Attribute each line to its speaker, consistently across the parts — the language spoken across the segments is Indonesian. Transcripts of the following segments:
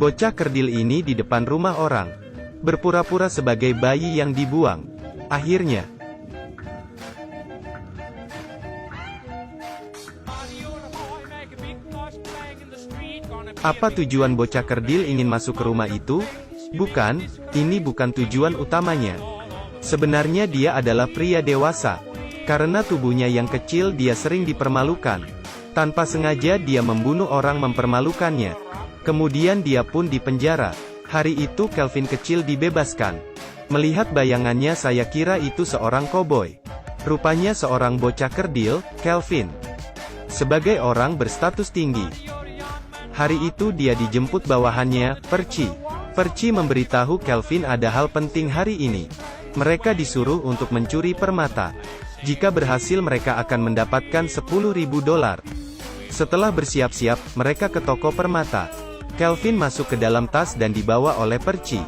Speaker 1: Bocah kerdil ini di depan rumah orang, berpura-pura sebagai bayi yang dibuang. Akhirnya, apa tujuan bocah kerdil ingin masuk ke rumah itu? Bukan, ini bukan tujuan utamanya. Sebenarnya dia adalah pria dewasa. Karena tubuhnya yang kecil dia sering dipermalukan. Tanpa sengaja dia membunuh orang mempermalukannya. Kemudian dia pun dipenjara. Hari itu Kelvin kecil dibebaskan. Melihat bayangannya saya kira itu seorang koboi. Rupanya seorang bocah kerdil, Kelvin. Sebagai orang berstatus tinggi. Hari itu dia dijemput bawahannya, Percy. Percy memberitahu Kelvin ada hal penting hari ini. Mereka disuruh untuk mencuri permata. Jika berhasil mereka akan mendapatkan $10.000. Setelah bersiap-siap, mereka ke toko permata. Kelvin masuk ke dalam tas dan dibawa oleh Percy.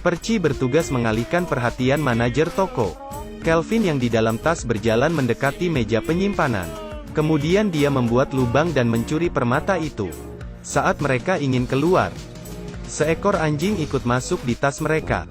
Speaker 1: Percy bertugas mengalihkan perhatian manajer toko. Kelvin yang di dalam tas berjalan mendekati meja penyimpanan. Kemudian dia membuat lubang dan mencuri permata itu. Saat mereka ingin keluar, seekor anjing ikut masuk di tas mereka.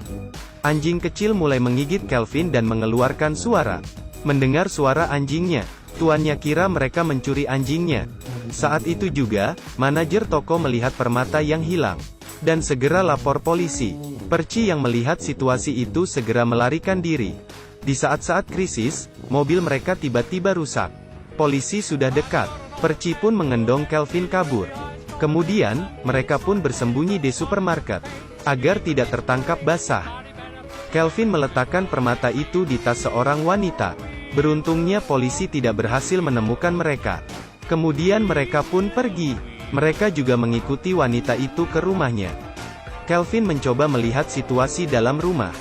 Speaker 1: Anjing kecil mulai menggigit Kelvin dan mengeluarkan suara. Mendengar suara anjingnya, tuannya kira mereka mencuri anjingnya. Saat itu juga, manajer toko melihat permata yang hilang, dan segera lapor polisi. Percy yang melihat situasi itu segera melarikan diri. Di saat-saat krisis, mobil mereka tiba-tiba rusak. Polisi sudah dekat. Percy pun mengendong Kelvin kabur. Kemudian, mereka pun bersembunyi di supermarket, agar tidak tertangkap basah. Kelvin meletakkan permata itu di tas seorang wanita. Beruntungnya polisi tidak berhasil menemukan mereka. Kemudian mereka pun pergi. Mereka juga mengikuti wanita itu ke rumahnya. Kelvin mencoba melihat situasi dalam rumah.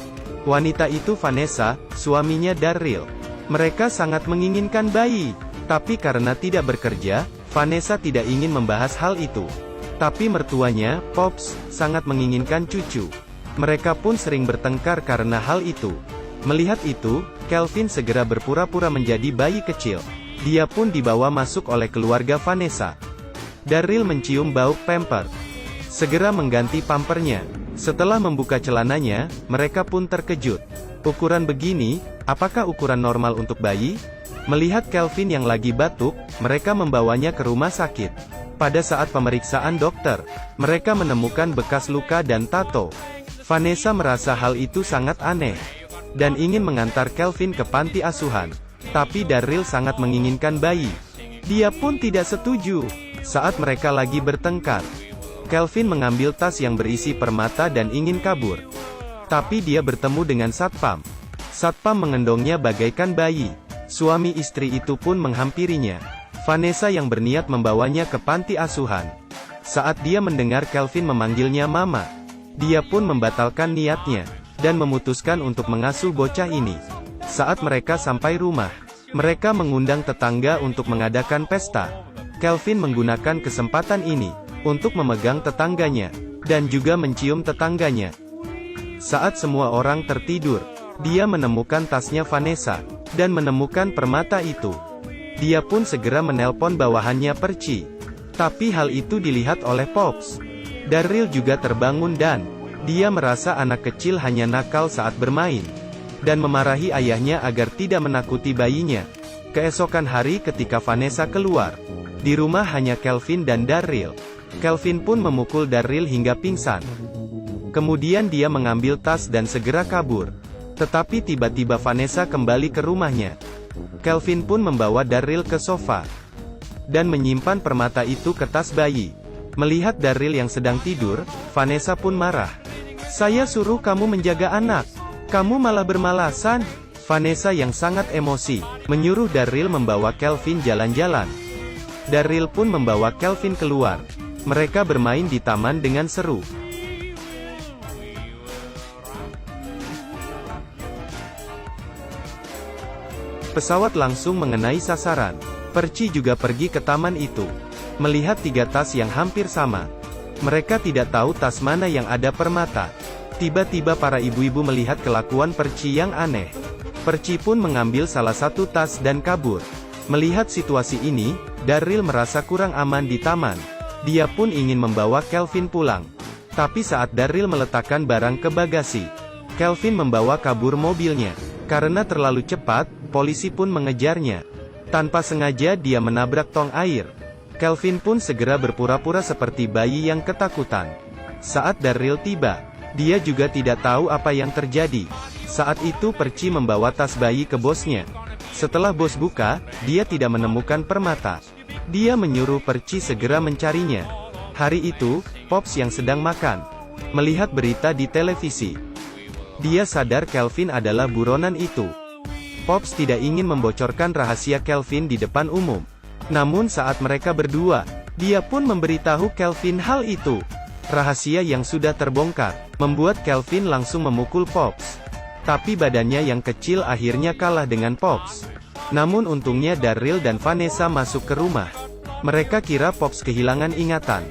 Speaker 1: Wanita itu Vanessa, suaminya Darryl. Mereka sangat menginginkan bayi. Tapi karena tidak bekerja, Vanessa tidak ingin membahas hal itu. Tapi mertuanya, Pops, sangat menginginkan cucu. Mereka pun sering bertengkar karena hal itu. Melihat itu, Kelvin segera berpura-pura menjadi bayi kecil. Dia pun dibawa masuk oleh keluarga Vanessa. Darryl mencium bau pamper. Segera mengganti pampernya. Setelah membuka celananya, mereka pun terkejut. Ukuran begini, apakah ukuran normal untuk bayi? Melihat Kelvin yang lagi batuk, mereka membawanya ke rumah sakit. Pada saat pemeriksaan dokter, mereka menemukan bekas luka dan tato. Vanessa merasa hal itu sangat aneh, dan ingin mengantar Kelvin ke panti asuhan. Tapi Darryl sangat menginginkan bayi. Dia pun tidak setuju. Saat mereka lagi bertengkar, Kelvin mengambil tas yang berisi permata dan ingin kabur. Tapi dia bertemu dengan Satpam. Satpam mengendongnya bagaikan bayi. Suami istri itu pun menghampirinya. Vanessa yang berniat membawanya ke panti asuhan. Saat dia mendengar Kelvin memanggilnya Mama, dia pun membatalkan niatnya, dan memutuskan untuk mengasuh bocah ini. Saat mereka sampai rumah, mereka mengundang tetangga untuk mengadakan pesta. Kelvin menggunakan kesempatan ini, untuk memegang tetangganya, dan juga mencium tetangganya. Saat semua orang tertidur, dia menemukan tasnya Vanessa, dan menemukan permata itu. Dia pun segera menelpon bawahannya Percy. Tapi hal itu dilihat oleh Pops. Darryl juga terbangun dan dia merasa anak kecil hanya nakal saat bermain, dan memarahi ayahnya agar tidak menakuti bayinya. Keesokan hari ketika Vanessa keluar, di rumah hanya Kelvin dan Darryl. Kelvin pun memukul Darryl hingga pingsan. Kemudian dia mengambil tas dan segera kabur. Tetapi tiba-tiba Vanessa kembali ke rumahnya. Kelvin pun membawa Darryl ke sofa, dan menyimpan permata itu ke tas bayi. Melihat Darryl yang sedang tidur, Vanessa pun marah. "Saya suruh kamu menjaga anak, kamu malah bermalasan." Vanessa yang sangat emosi, menyuruh Darryl membawa Kelvin jalan-jalan. Darryl pun membawa Kelvin keluar. Mereka bermain di taman dengan seru. Pesawat langsung mengenai sasaran. Percy juga pergi ke taman itu. Melihat 3 tas yang hampir sama. Mereka tidak tahu tas mana yang ada permata. Tiba-tiba para ibu-ibu melihat kelakuan Percy yang aneh. Percy pun mengambil salah satu tas dan kabur. Melihat situasi ini, Darryl merasa kurang aman di taman. Dia pun ingin membawa Kelvin pulang. Tapi saat Darryl meletakkan barang ke bagasi, Kelvin membawa kabur mobilnya. Karena terlalu cepat, polisi pun mengejarnya. Tanpa sengaja dia menabrak tong air. Kelvin pun segera berpura-pura seperti bayi yang ketakutan. Saat Darryl tiba, dia juga tidak tahu apa yang terjadi. Saat itu Percy membawa tas bayi ke bosnya. Setelah bos buka, dia tidak menemukan permata. Dia menyuruh Percy segera mencarinya. Hari itu, Pops yang sedang makan, melihat berita di televisi. Dia sadar Kelvin adalah buronan itu. Pops tidak ingin membocorkan rahasia Kelvin di depan umum. Namun saat mereka berdua, dia pun memberitahu Kelvin hal itu. Rahasia yang sudah terbongkar, membuat Kelvin langsung memukul Pops. Tapi badannya yang kecil akhirnya kalah dengan Pops. Namun untungnya Darryl dan Vanessa masuk ke rumah. Mereka kira Pops kehilangan ingatan.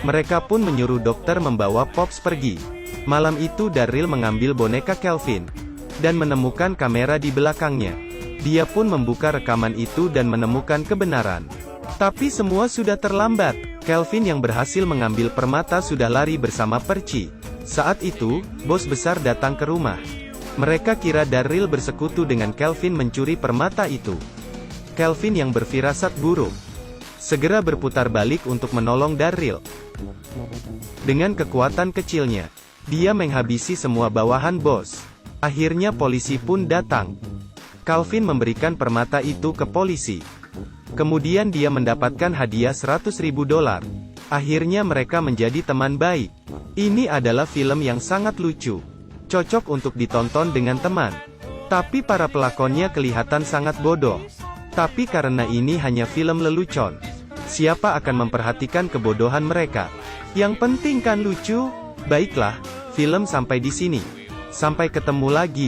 Speaker 1: Mereka pun menyuruh dokter membawa Pops pergi. Malam itu Darryl mengambil boneka Kelvin dan menemukan kamera di belakangnya. Dia pun membuka rekaman itu dan menemukan kebenaran. Tapi semua sudah terlambat. Kelvin yang berhasil mengambil permata sudah lari bersama Percy. Saat itu, bos besar datang ke rumah. Mereka kira Darryl bersekutu dengan Kelvin mencuri permata itu. Kelvin yang berfirasat buruk segera berputar balik untuk menolong Darryl. Dengan kekuatan kecilnya, dia menghabisi semua bawahan bos. Akhirnya polisi pun datang. Kelvin memberikan permata itu ke polisi. Kemudian dia mendapatkan hadiah $100.000. Akhirnya mereka menjadi teman baik. Ini adalah film yang sangat lucu. Cocok untuk ditonton dengan teman. Tapi para pelakonnya kelihatan sangat bodoh. Tapi karena ini hanya film lelucon, siapa akan memperhatikan kebodohan mereka? Yang penting kan lucu? Baiklah, film sampai di sini. Sampai ketemu lagi.